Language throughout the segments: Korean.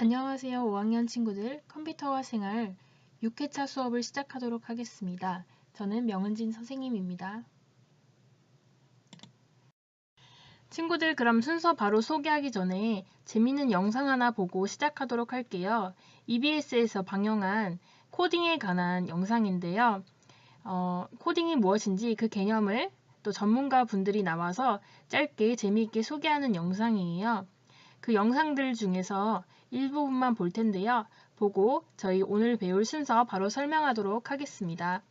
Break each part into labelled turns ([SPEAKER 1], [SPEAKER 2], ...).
[SPEAKER 1] 안녕하세요. 5학년 친구들, 컴퓨터와 생활 6회차 수업을 시작하도록 하겠습니다. 저는 명은진 선생님입니다. 친구들, 그럼 순서 바로 소개하기 전에 재미있는 영상 하나 보고 시작하도록 할게요. EBS에서 방영한 코딩에 관한 영상인데요. 코딩이 무엇인지 그 개념을 또 전문가 분들이 나와서 짧게 재미있게 소개하는 영상이에요. 그 영상들 중에서 일부분만 볼 텐데요. 보고 저희 오늘 배울 순서 바로 설명하도록 하겠습니다.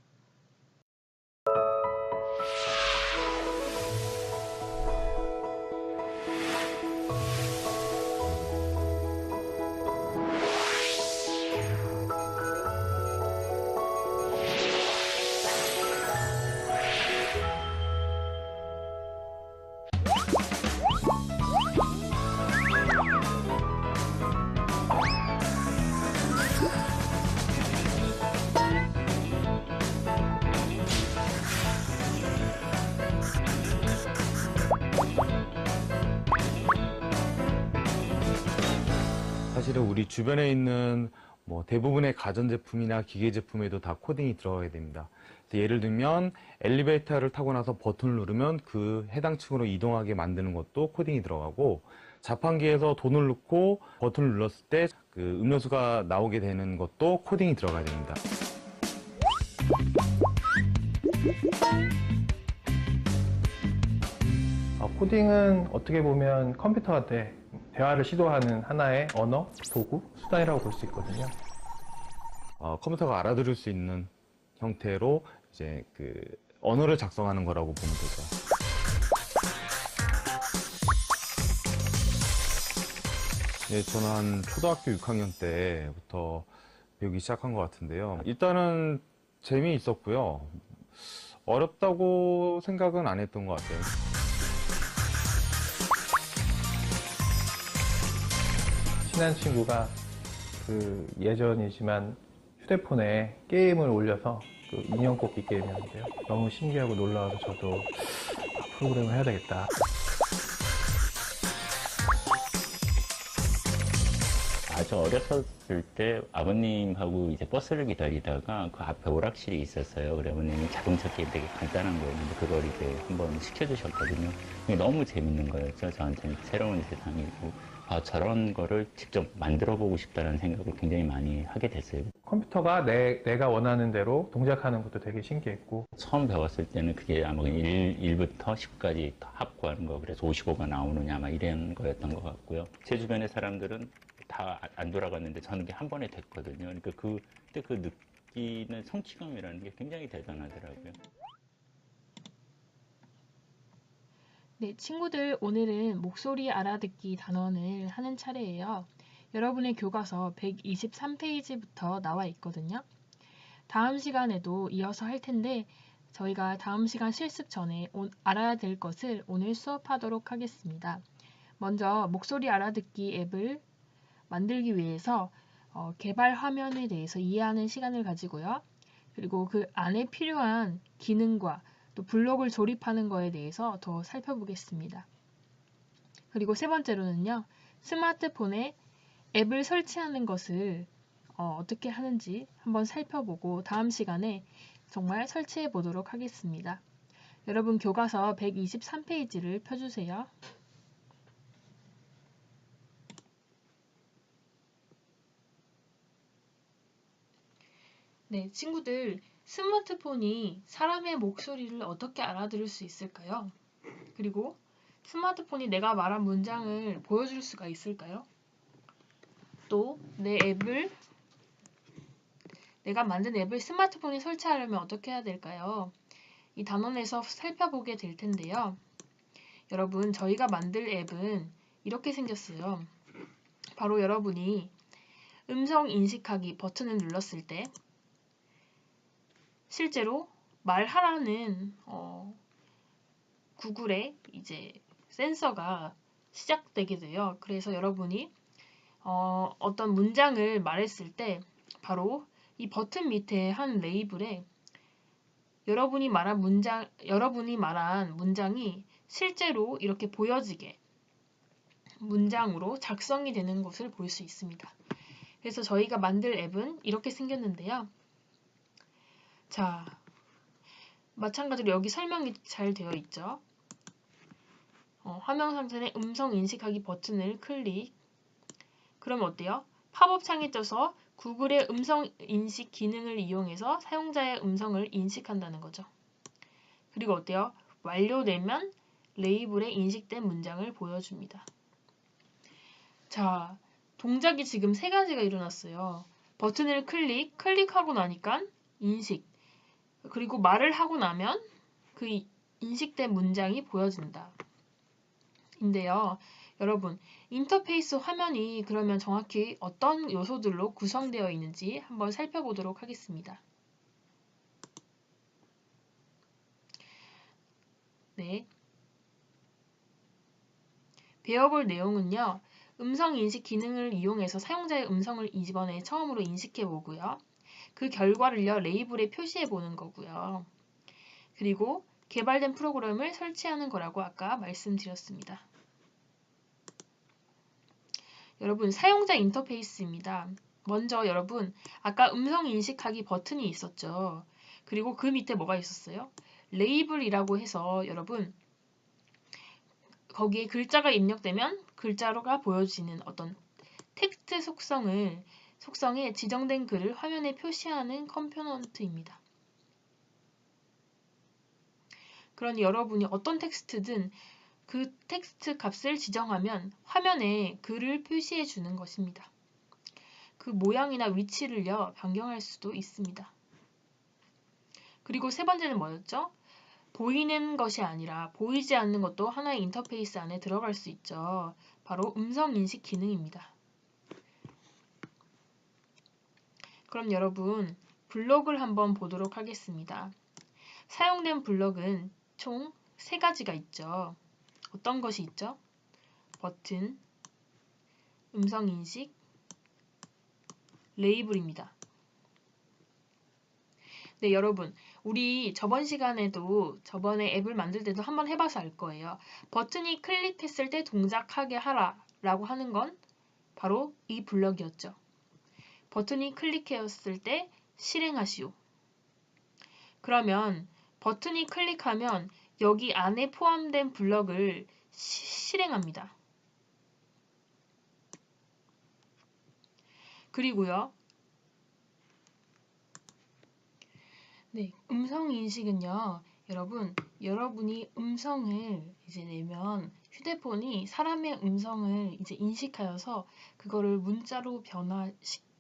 [SPEAKER 2] 사실은 우리 주변에 있는 대부분의 가전제품이나 기계제품에도 다 코딩이 들어가게 됩니다. 예를 들면 엘리베이터를 타고 나서 버튼을 누르면 그 해당 층으로 이동하게 만드는 것도 코딩이 들어가고, 자판기에서 돈을 넣고 버튼을 눌렀을 때 그 음료수가 나오게 되는 것도 코딩이 들어가야 됩니다.
[SPEAKER 3] 코딩은 어떻게 보면 컴퓨터와 대화를 시도하는 하나의 언어, 도구, 수단이라고 볼 수 있거든요.
[SPEAKER 2] 컴퓨터가 알아들을 수 있는 형태로 이제 그 언어를 작성하는 거라고 보면 되죠. 네, 저는 한 초등학교 6학년 때부터 배우기 시작한 것 같은데요. 일단은 재미있었고요. 어렵다고 생각은 안 했던 것 같아요.
[SPEAKER 3] 친한 친구가 예전이지만 휴대폰에 게임을 올려서 인형 뽑기 게임이었는데요. 너무 신기하고 놀라워서 저도 프로그램을 해야 되겠다.
[SPEAKER 4] 아주 어렸었을 때 아버님하고 이제 버스를 기다리다가 그 앞에 오락실이 있었어요. 그래 아버님이 자동차 게임 되게 간단한 거였는데 그걸 이제 한번 시켜주셨거든요. 그게 너무 재밌는 거였죠. 저한테는 새로운 세상이고, 저런 거를 직접 만들어 보고 싶다는 생각을 굉장히 많이 하게 됐어요.
[SPEAKER 3] 컴퓨터가 내가 원하는 대로 동작하는 것도 되게 신기했고,
[SPEAKER 4] 처음 배웠을 때는 그게 아마 1부터 10까지 합구하는 거, 그래서 55가 나오느냐 아마 이런 거였던 것 같고요. 제 주변의 사람들은 다 안 돌아갔는데 저는 게 한 번에 됐거든요. 그러니까 그때 그 느끼는 성취감이라는 게 굉장히 대단하더라고요.
[SPEAKER 1] 네, 친구들, 오늘은 목소리 알아듣기 단원을 하는 차례예요. 여러분의 교과서 123페이지부터 나와 있거든요. 다음 시간에도 이어서 할 텐데 저희가 다음 시간 실습 전에 알아야 될 것을 오늘 수업하도록 하겠습니다. 먼저 목소리 알아듣기 앱을 만들기 위해서 개발 화면에 대해서 이해하는 시간을 가지고요. 그리고 그 안에 필요한 기능과 또 블록을 조립하는 거에 대해서 더 살펴보겠습니다. 그리고 세 번째로는요. 스마트폰에 앱을 설치하는 것을 어떻게 하는지 한번 살펴보고 다음 시간에 정말 설치해 보도록 하겠습니다. 여러분 교과서 123페이지를 펴주세요. 네, 친구들, 스마트폰이 사람의 목소리를 어떻게 알아들을 수 있을까요? 그리고 스마트폰이 내가 말한 문장을 보여줄 수가 있을까요? 또 내가 만든 앱을 스마트폰에 설치하려면 어떻게 해야 될까요? 이 단원에서 살펴보게 될 텐데요. 여러분, 저희가 만들 앱은 이렇게 생겼어요. 바로 여러분이 음성 인식하기 버튼을 눌렀을 때 실제로 말하라는 구글의 이제 센서가 시작되게 돼요. 그래서 여러분이 어떤 문장을 말했을 때 바로 이 버튼 밑에 한 레이블에 여러분이 말한 문장이 실제로 이렇게 보여지게 문장으로 작성이 되는 것을 볼 수 있습니다. 그래서 저희가 만들 앱은 이렇게 생겼는데요. 자, 마찬가지로 여기 설명이 잘 되어 있죠. 화면 상단에 음성 인식하기 버튼을 클릭. 그러면 어때요? 팝업 창에 떠서 구글의 음성 인식 기능을 이용해서 사용자의 음성을 인식한다는 거죠. 그리고 어때요? 완료되면 레이블에 인식된 문장을 보여줍니다. 자, 동작이 지금 3가지가 일어났어요. 버튼을 클릭하고 나니까 인식, 그리고 말을 하고 나면 그 인식된 문장이 보여진다. 인데요. 여러분, 인터페이스 화면이 그러면 정확히 어떤 요소들로 구성되어 있는지 한번 살펴보도록 하겠습니다. 네. 배워볼 내용은요. 음성 인식 기능을 이용해서 사용자의 음성을 이번에 처음으로 인식해 보고요. 그 결과를요. 레이블에 표시해 보는 거고요. 그리고 개발된 프로그램을 설치하는 거라고 아까 말씀드렸습니다. 여러분, 사용자 인터페이스입니다. 먼저 여러분, 아까 음성 인식하기 버튼이 있었죠. 그리고 그 밑에 뭐가 있었어요? 레이블이라고 해서 여러분, 거기에 글자가 입력되면 글자가 보여지는 어떤 텍스트 속성에 지정된 글을 화면에 표시하는 컴포넌트입니다. 그러니 여러분이 어떤 텍스트든 그 텍스트 값을 지정하면 화면에 글을 표시해 주는 것입니다. 그 모양이나 위치를요, 변경할 수도 있습니다. 그리고 3번째는 뭐였죠? 보이는 것이 아니라 보이지 않는 것도 하나의 인터페이스 안에 들어갈 수 있죠. 바로 음성 인식 기능입니다. 그럼 여러분, 블록을 한번 보도록 하겠습니다. 사용된 블록은 총 3가지가 있죠. 어떤 것이 있죠? 버튼, 음성 인식, 레이블입니다. 네, 여러분, 우리 저번에 앱을 만들 때도 한번 해봐서 알 거예요. 버튼이 클릭했을 때 동작하게 하라 라고 하는 건 바로 이 블럭이었죠. 버튼이 클릭했을 때 실행하시오. 그러면 버튼이 클릭하면 여기 안에 포함된 블럭을 실행합니다. 그리고요. 네, 음성 인식은요. 여러분이 음성을 이제 내면 휴대폰이 사람의 음성을 이제 인식하여서 그거를 문자로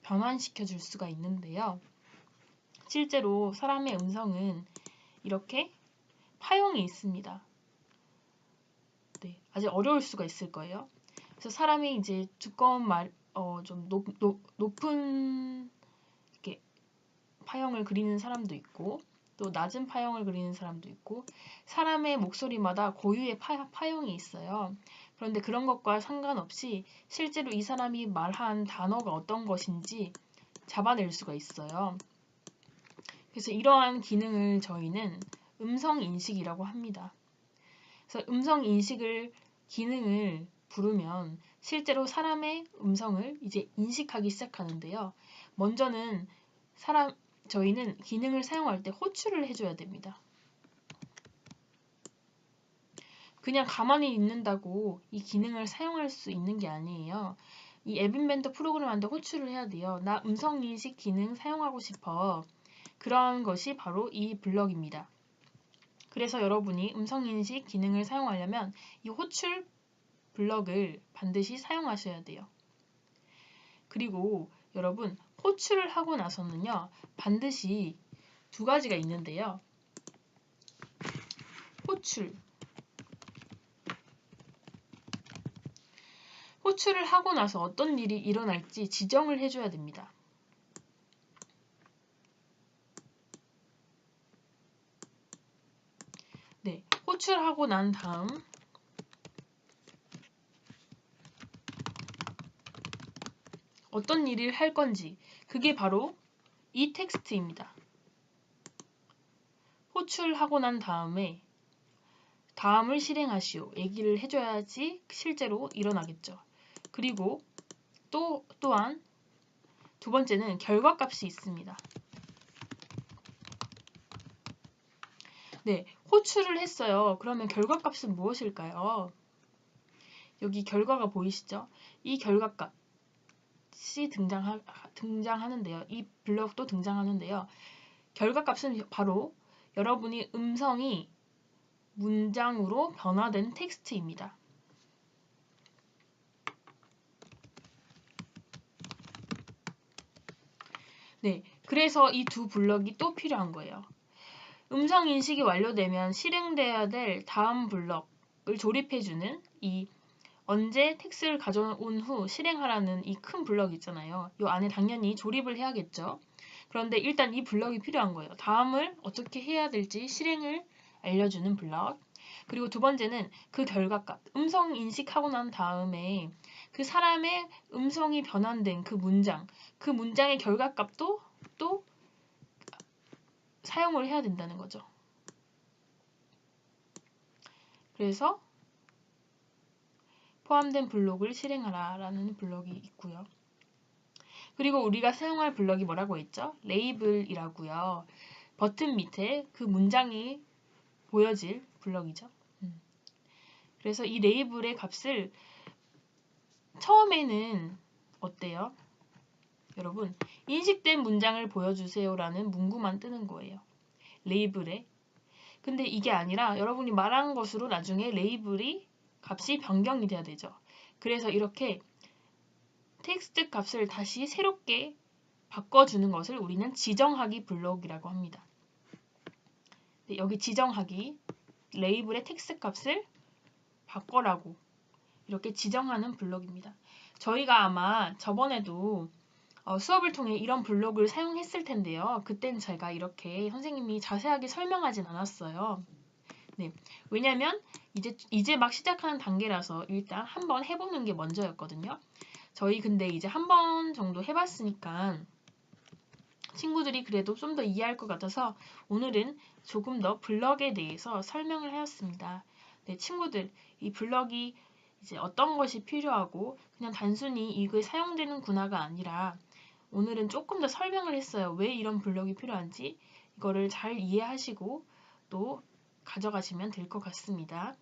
[SPEAKER 1] 변환시켜 줄 수가 있는데요. 실제로 사람의 음성은 이렇게 파형이 있습니다. 네, 아직 어려울 수가 있을 거예요. 그래서 사람이 이제 두꺼운 좀 높은 이렇게 파형을 그리는 사람도 있고, 또 낮은 파형을 그리는 사람도 있고, 사람의 목소리마다 고유의 파형이 있어요. 그런데 그런 것과 상관없이 실제로 이 사람이 말한 단어가 어떤 것인지 잡아낼 수가 있어요. 그래서 이러한 기능을 저희는 음성 인식이라고 합니다. 그래서 음성 인식을 기능을 부르면 실제로 사람의 음성을 이제 인식하기 시작하는데요. 먼저는 저희는 기능을 사용할 때 호출을 해줘야 됩니다. 그냥 가만히 있는다고 이 기능을 사용할 수 있는 게 아니에요. 이 앱인벤터 프로그램한테 호출을 해야 돼요. 나 음성인식 기능 사용하고 싶어. 그런 것이 바로 이 블럭입니다. 그래서 여러분이 음성인식 기능을 사용하려면 이 호출 블럭을 반드시 사용하셔야 돼요. 그리고 여러분, 호출을 하고 나서는요, 반드시 2가지가 있는데요. 호출을 하고 나서 어떤 일이 일어날지 지정을 해줘야 됩니다. 네, 호출하고 난 다음 어떤 일을 할 건지, 그게 바로 이 텍스트입니다. 호출하고 난 다음에 다음을 실행하시오. 얘기를 해줘야지 실제로 일어나겠죠. 그리고 또한 두 번째는 결과값이 있습니다. 네, 호출을 했어요. 그러면 결과값은 무엇일까요? 여기 결과가 보이시죠? 이 결과값이 등장하는데요. 이 블럭도 등장하는데요. 결과값은 바로 여러분이 음성이 문장으로 변화된 텍스트입니다. 네, 그래서 이 두 블럭이 또 필요한 거예요. 음성 인식이 완료되면 실행돼야 될 다음 블럭을 조립해주는 이 언제 텍스트를 가져온 후 실행하라는 이 큰 블럭 있잖아요. 이 안에 당연히 조립을 해야겠죠. 그런데 일단 이 블럭이 필요한 거예요. 다음을 어떻게 해야 될지 실행을 알려주는 블럭. 그리고 두 번째는 그 결과값. 음성 인식하고 난 다음에 그 사람의 음성이 변환된 그 문장의 결과값도 또 사용을 해야 된다는 거죠. 그래서 포함된 블록을 실행하라 라는 블록이 있고요. 그리고 우리가 사용할 블럭이 뭐라고 했죠? 레이블이라고요. 버튼 밑에 그 문장이 보여질 블럭이죠. 그래서 이 레이블의 값을 처음에는 어때요? 여러분, 인식된 문장을 보여주세요 라는 문구만 뜨는 거예요. 레이블에. 근데 이게 아니라 여러분이 말한 것으로 나중에 레이블이 값이 변경이 돼야 되죠. 그래서 이렇게 텍스트 값을 다시 새롭게 바꿔주는 것을 우리는 지정하기 블록이라고 합니다. 네, 여기 지정하기, 레이블의 텍스트 값을 바꿔라고 이렇게 지정하는 블록입니다. 저희가 아마 저번에도 수업을 통해 이런 블록을 사용했을 텐데요. 그땐 제가 이렇게 선생님이 자세하게 설명하진 않았어요. 네, 왜냐면 이제 막 시작하는 단계라서 일단 한번 해보는 게 먼저였거든요. 저희 근데 이제 한 번 정도 해봤으니까 친구들이 그래도 좀 더 이해할 것 같아서 오늘은 조금 더 블럭에 대해서 설명을 하였습니다. 네, 친구들, 이 블럭이 이제 어떤 것이 필요하고 그냥 단순히 이게 사용되는구나가 아니라 오늘은 조금 더 설명을 했어요. 왜 이런 블럭이 필요한지 이거를 잘 이해하시고 또 가져가시면 될 것 같습니다.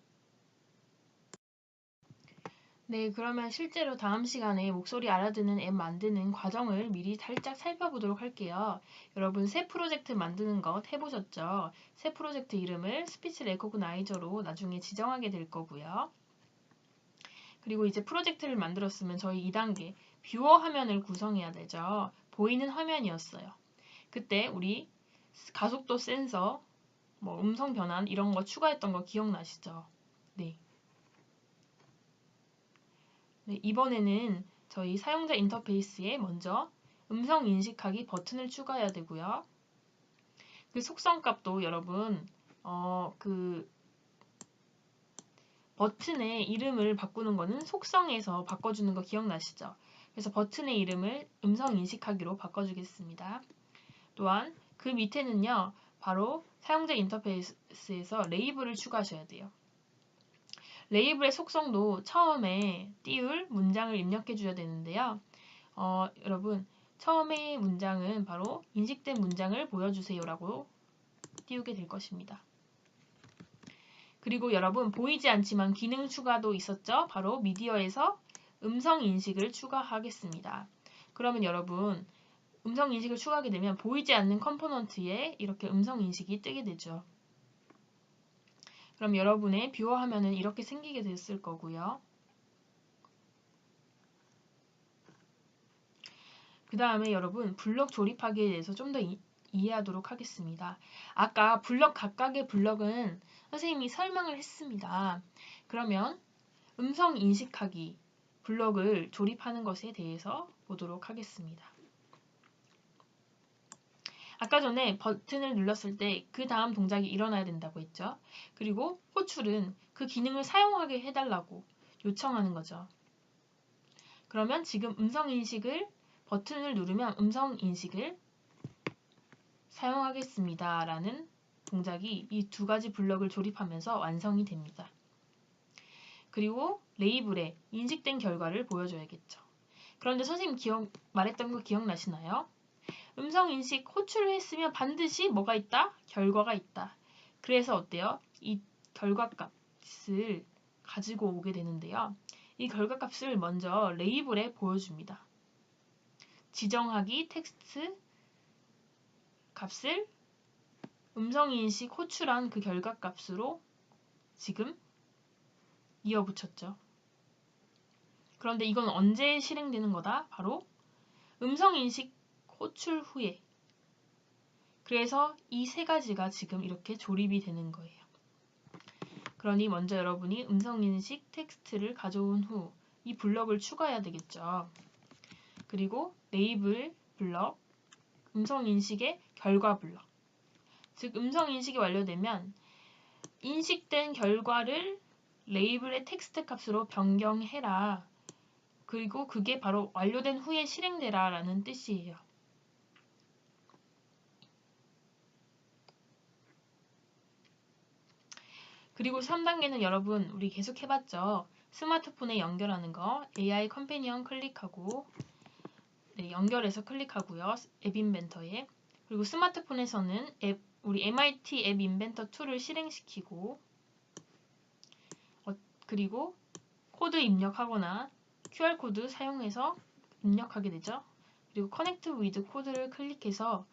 [SPEAKER 1] 네, 그러면 실제로 다음 시간에 목소리 알아듣는 앱 만드는 과정을 미리 살짝 살펴보도록 할게요. 여러분 새 프로젝트 만드는 것 해보셨죠? 새 프로젝트 이름을 스피치 레코그나이저로 나중에 지정하게 될 거고요. 그리고 이제 프로젝트를 만들었으면 저희 2단계 뷰어 화면을 구성해야 되죠. 보이는 화면이었어요. 그때 우리 가속도 센서, 음성 변환 이런 거 추가했던 거 기억나시죠? 네. 네, 이번에는 저희 사용자 인터페이스에 먼저 음성 인식하기 버튼을 추가해야 되고요. 그 속성값도 여러분 그 버튼의 이름을 바꾸는 거는 속성에서 바꿔주는 거 기억나시죠? 그래서 버튼의 이름을 음성 인식하기로 바꿔주겠습니다. 또한 그 밑에는요. 바로 사용자 인터페이스에서 레이블을 추가하셔야 돼요. 레이블의 속성도 처음에 띄울 문장을 입력해 줘야 되는데요. 여러분 처음에 문장은 바로 인식된 문장을 보여주세요 라고 띄우게 될 것입니다. 그리고 여러분 보이지 않지만 기능 추가도 있었죠? 바로 미디어에서 음성 인식을 추가하겠습니다. 그러면 여러분 음성 인식을 추가하게 되면 보이지 않는 컴포넌트에 이렇게 음성 인식이 뜨게 되죠. 그럼 여러분의 뷰어 화면은 이렇게 생기게 됐을 거고요. 그 다음에 여러분 블럭 조립하기에 대해서 좀 더 이해하도록 하겠습니다. 아까 블럭 각각의 블럭은 선생님이 설명을 했습니다. 그러면 음성 인식하기 블럭을 조립하는 것에 대해서 보도록 하겠습니다. 아까 전에 버튼을 눌렀을 때 그 다음 동작이 일어나야 된다고 했죠. 그리고 호출은 그 기능을 사용하게 해달라고 요청하는 거죠. 그러면 지금 음성인식을 버튼을 누르면 음성인식을 사용하겠습니다 라는 동작이 이 두 가지 블럭을 조립하면서 완성이 됩니다. 그리고 레이블에 인식된 결과를 보여줘야겠죠. 그런데 선생님 말했던 거 기억나시나요? 음성 인식 호출을 했으면 반드시 뭐가 있다? 결과가 있다. 그래서 어때요? 이 결과값을 가지고 오게 되는데요. 이 결과값을 먼저 레이블에 보여줍니다. 지정하기 텍스트 값을 음성인식 호출한 그 결과값으로 지금 이어붙였죠. 그런데 이건 언제 실행되는 거다? 바로 음성인식 호출 후에. 그래서 이 세 가지가 지금 이렇게 조립이 되는 거예요. 그러니 먼저 여러분이 음성인식 텍스트를 가져온 후 이 블럭을 추가해야 되겠죠. 그리고 레이블 블럭, 음성인식의 결과 블럭. 즉 음성인식이 완료되면 인식된 결과를 레이블의 텍스트 값으로 변경해라. 그리고 그게 바로 완료된 후에 실행되라 라는 뜻이에요. 그리고 3단계는 여러분 우리 계속 해봤죠. 스마트폰에 연결하는 거 AI 컴패니언 클릭하고 네, 연결해서 클릭하고요. 앱 인벤터에. 그리고 스마트폰에서는 우리 MIT 앱 인벤터 2를 실행시키고 그리고 코드 입력하거나 QR코드 사용해서 입력하게 되죠. 그리고 커넥트 위드 코드를 클릭해서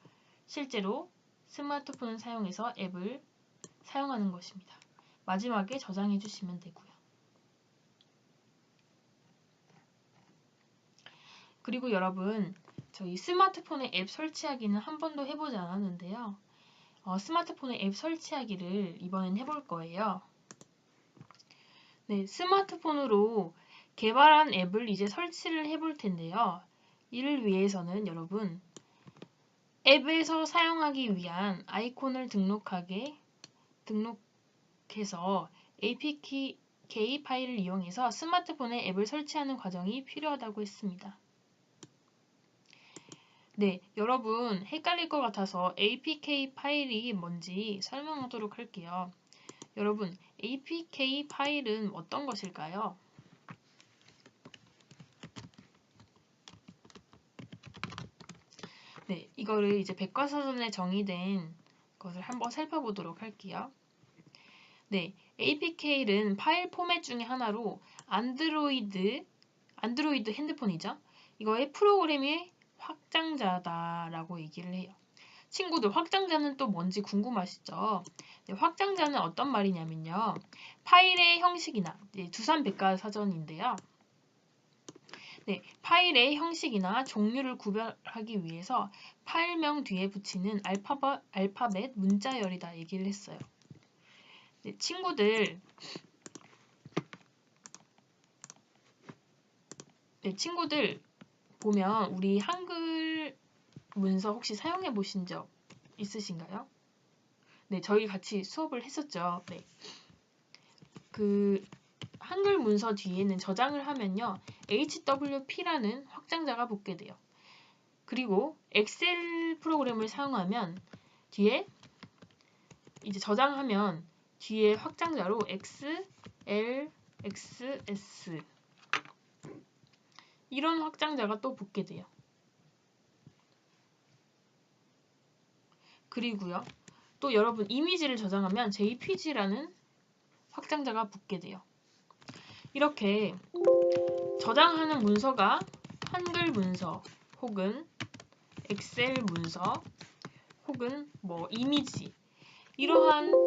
[SPEAKER 1] 실제로 스마트폰을 사용해서 앱을 사용하는 것입니다. 마지막에 저장해 주시면 되고요. 그리고 여러분 저희 스마트폰에 앱 설치하기는 한 번도 해보지 않았는데요. 스마트폰에 앱 설치하기를 이번엔 해볼 거예요. 네, 스마트폰으로 개발한 앱을 이제 설치를 해볼 텐데요. 이를 위해서는 여러분 앱에서 사용하기 위한 아이콘을 등록해서 APK 파일을 이용해서 스마트폰에 앱을 설치하는 과정이 필요하다고 했습니다. 네, 여러분 헷갈릴 것 같아서 APK 파일이 뭔지 설명하도록 할게요. 여러분, APK 파일은 어떤 것일까요? 네, 이거를 이제 백과사전에 정의된 것을 한번 살펴보도록 할게요. 네, APK는 파일 포맷 중에 하나로 안드로이드 핸드폰이죠. 이거의 프로그램의 확장자다라고 얘기를 해요. 친구들, 확장자는 또 뭔지 궁금하시죠? 네, 확장자는 어떤 말이냐면요. 파일의 형식이나 두산백과사전인데요. 네, 파일의 형식이나 종류를 구별하기 위해서 파일명 뒤에 붙이는 알파벳 문자열이다 얘기를 했어요. 네, 친구들 보면 우리 한글 문서 혹시 사용해 보신 적 있으신가요? 네, 저희 같이 수업을 했었죠. 네. 그 한글 문서 뒤에는 저장을 하면요. HWP라는 확장자가 붙게 돼요. 그리고 엑셀 프로그램을 사용하면 뒤에 이제 저장하면 뒤에 확장자로 XL, XS 이런 확장자가 또 붙게 돼요. 그리고요. 또 여러분 이미지를 저장하면 JPG라는 확장자가 붙게 돼요. 이렇게 저장하는 문서가 한글 문서 혹은 엑셀 문서 혹은 이미지 이러한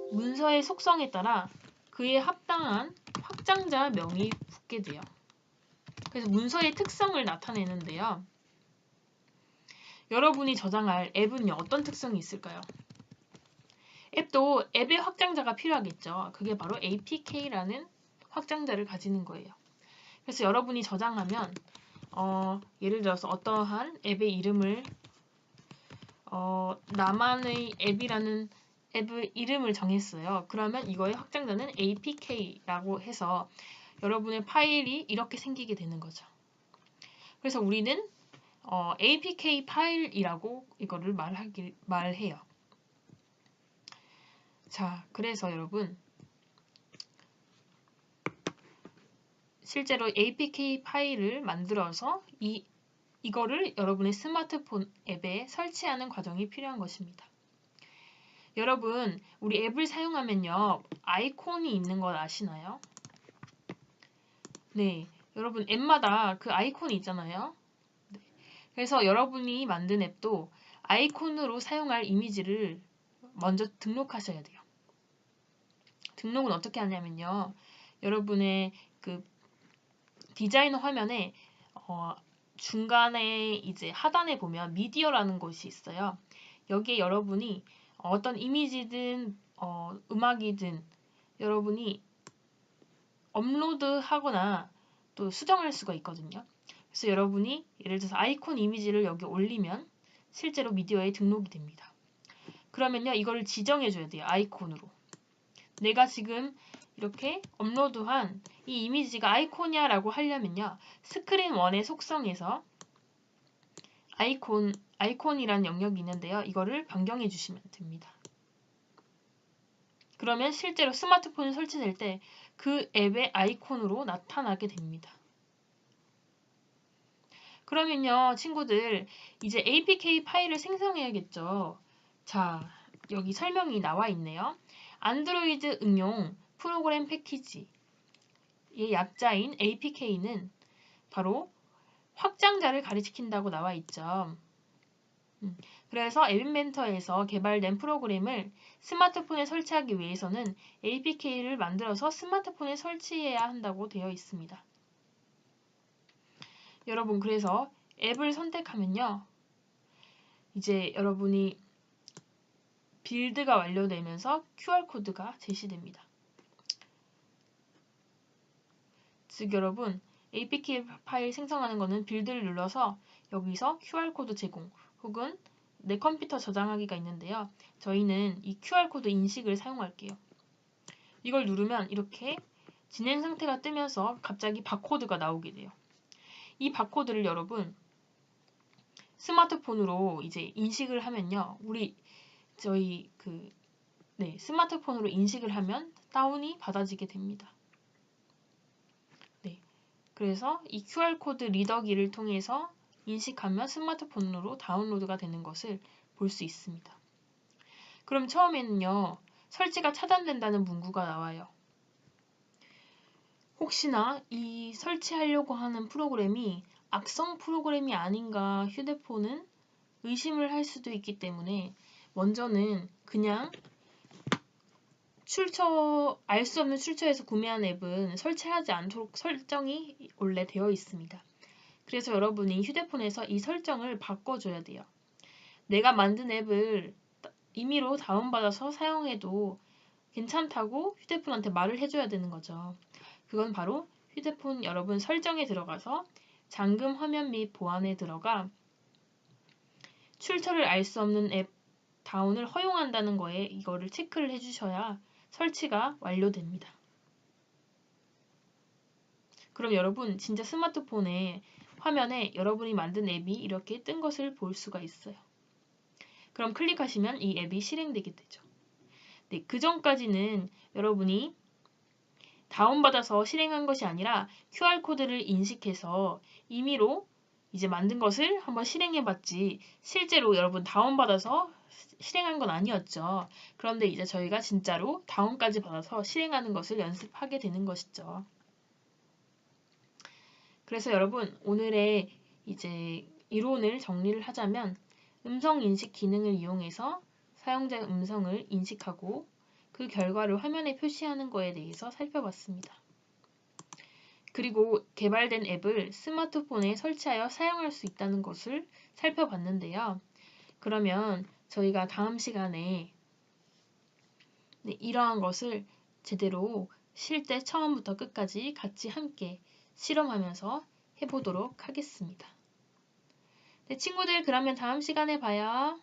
[SPEAKER 1] 문서의 속성에 따라 그에 합당한 확장자 명이 붙게 돼요. 그래서 문서의 특성을 나타내는데요. 여러분이 저장할 앱은요, 어떤 특성이 있을까요? 앱도 앱의 확장자가 필요하겠죠. 그게 바로 APK라는 확장자를 가지는 거예요. 그래서 여러분이 저장하면 예를 들어서 어떠한 앱의 이름을 나만의 앱이라는 앱의 이름을 정했어요. 그러면 이거의 확장자는 APK라고 해서 여러분의 파일이 이렇게 생기게 되는 거죠. 그래서 우리는 APK 파일이라고 이거를 말해요. 자, 그래서 여러분 실제로 APK 파일을 만들어서 이거를 여러분의 스마트폰 앱에 설치하는 과정이 필요한 것입니다. 여러분, 우리 앱을 사용하면요, 아이콘이 있는 걸 아시나요? 네, 여러분 앱마다 그 아이콘이 있잖아요. 네. 그래서 여러분이 만든 앱도 아이콘으로 사용할 이미지를 먼저 등록하셔야 돼요. 등록은 어떻게 하냐면요, 여러분의 그 디자이너 화면에 중간에 이제 하단에 보면 미디어라는 곳이 있어요. 여기에 여러분이 어떤 이미지든 음악이든 여러분이 업로드하거나 또 수정할 수가 있거든요. 그래서 여러분이 예를 들어서 아이콘 이미지를 여기 올리면 실제로 미디어에 등록이 됩니다. 그러면요, 이거를 지정해 줘야 돼요. 아이콘으로. 내가 지금 이렇게 업로드한 이 이미지가 아이콘이야 라고 하려면요, 스크린 1의 속성에서 아이콘이라는 영역이 있는데요, 이거를 변경해 주시면 됩니다. 그러면 실제로 스마트폰이 설치될 때 그 앱의 아이콘으로 나타나게 됩니다. 그러면요, 친구들, 이제 APK 파일을 생성해야겠죠. 자, 여기 설명이 나와 있네요. 안드로이드 응용 프로그램 패키지의 약자인 APK는 바로 확장자를 가리킨다고 나와 있죠. 그래서 앱 인벤터에서 개발된 프로그램을 스마트폰에 설치하기 위해서는 APK를 만들어서 스마트폰에 설치해야 한다고 되어 있습니다. 여러분, 그래서 앱을 선택하면요, 이제 여러분이 빌드가 완료되면서 QR코드가 제시됩니다. 즉 여러분, APK 파일 생성하는 거는 빌드를 눌러서 여기서 QR코드 제공 혹은 내 컴퓨터 저장하기가 있는데요. 저희는 이 QR코드 인식을 사용할게요. 이걸 누르면 이렇게 진행 상태가 뜨면서 갑자기 바코드가 나오게 돼요. 이 바코드를 여러분 스마트폰으로 이제 인식을 하면요. 저희 스마트폰으로 인식을 하면 다운이 받아지게 됩니다. 네. 그래서 이 QR코드 리더기를 통해서 인식하면 스마트폰으로 다운로드가 되는 것을 볼 수 있습니다. 그럼 처음에는요, 설치가 차단된다는 문구가 나와요. 혹시나 이 설치하려고 하는 프로그램이 악성 프로그램이 아닌가 휴대폰은 의심을 할 수도 있기 때문에 먼저는 그냥 알 수 없는 출처에서 구매한 앱은 설치하지 않도록 설정이 원래 되어 있습니다. 그래서 여러분이 휴대폰에서 이 설정을 바꿔줘야 돼요. 내가 만든 앱을 임의로 다운받아서 사용해도 괜찮다고 휴대폰한테 말을 해줘야 되는 거죠. 그건 바로 휴대폰 여러분 설정에 들어가서 잠금 화면 및 보안에 들어가 출처를 알 수 없는 앱 다운을 허용한다는 거에 이거를 체크를 해주셔야 설치가 완료됩니다. 그럼 여러분 진짜 스마트폰에 화면에 여러분이 만든 앱이 이렇게 뜬 것을 볼 수가 있어요. 그럼 클릭하시면 이 앱이 실행되게 되죠. 네, 그 전까지는 여러분이 다운받아서 실행한 것이 아니라 QR코드를 인식해서 임의로 이제 만든 것을 한번 실행해봤지 실제로 여러분 다운받아서 실행한 건 아니었죠. 그런데 이제 저희가 진짜로 다운까지 받아서 실행하는 것을 연습하게 되는 것이죠. 그래서 여러분 오늘의 이제 이론을 정리를 하자면 음성 인식 기능을 이용해서 사용자의 음성을 인식하고 그 결과를 화면에 표시하는 것에 대해서 살펴봤습니다. 그리고 개발된 앱을 스마트폰에 설치하여 사용할 수 있다는 것을 살펴봤는데요. 그러면 저희가 다음 시간에 이러한 것을 제대로 실제 처음부터 끝까지 같이 함께 실험하면서 해보도록 하겠습니다. 네, 친구들 그러면 다음 시간에 봐요.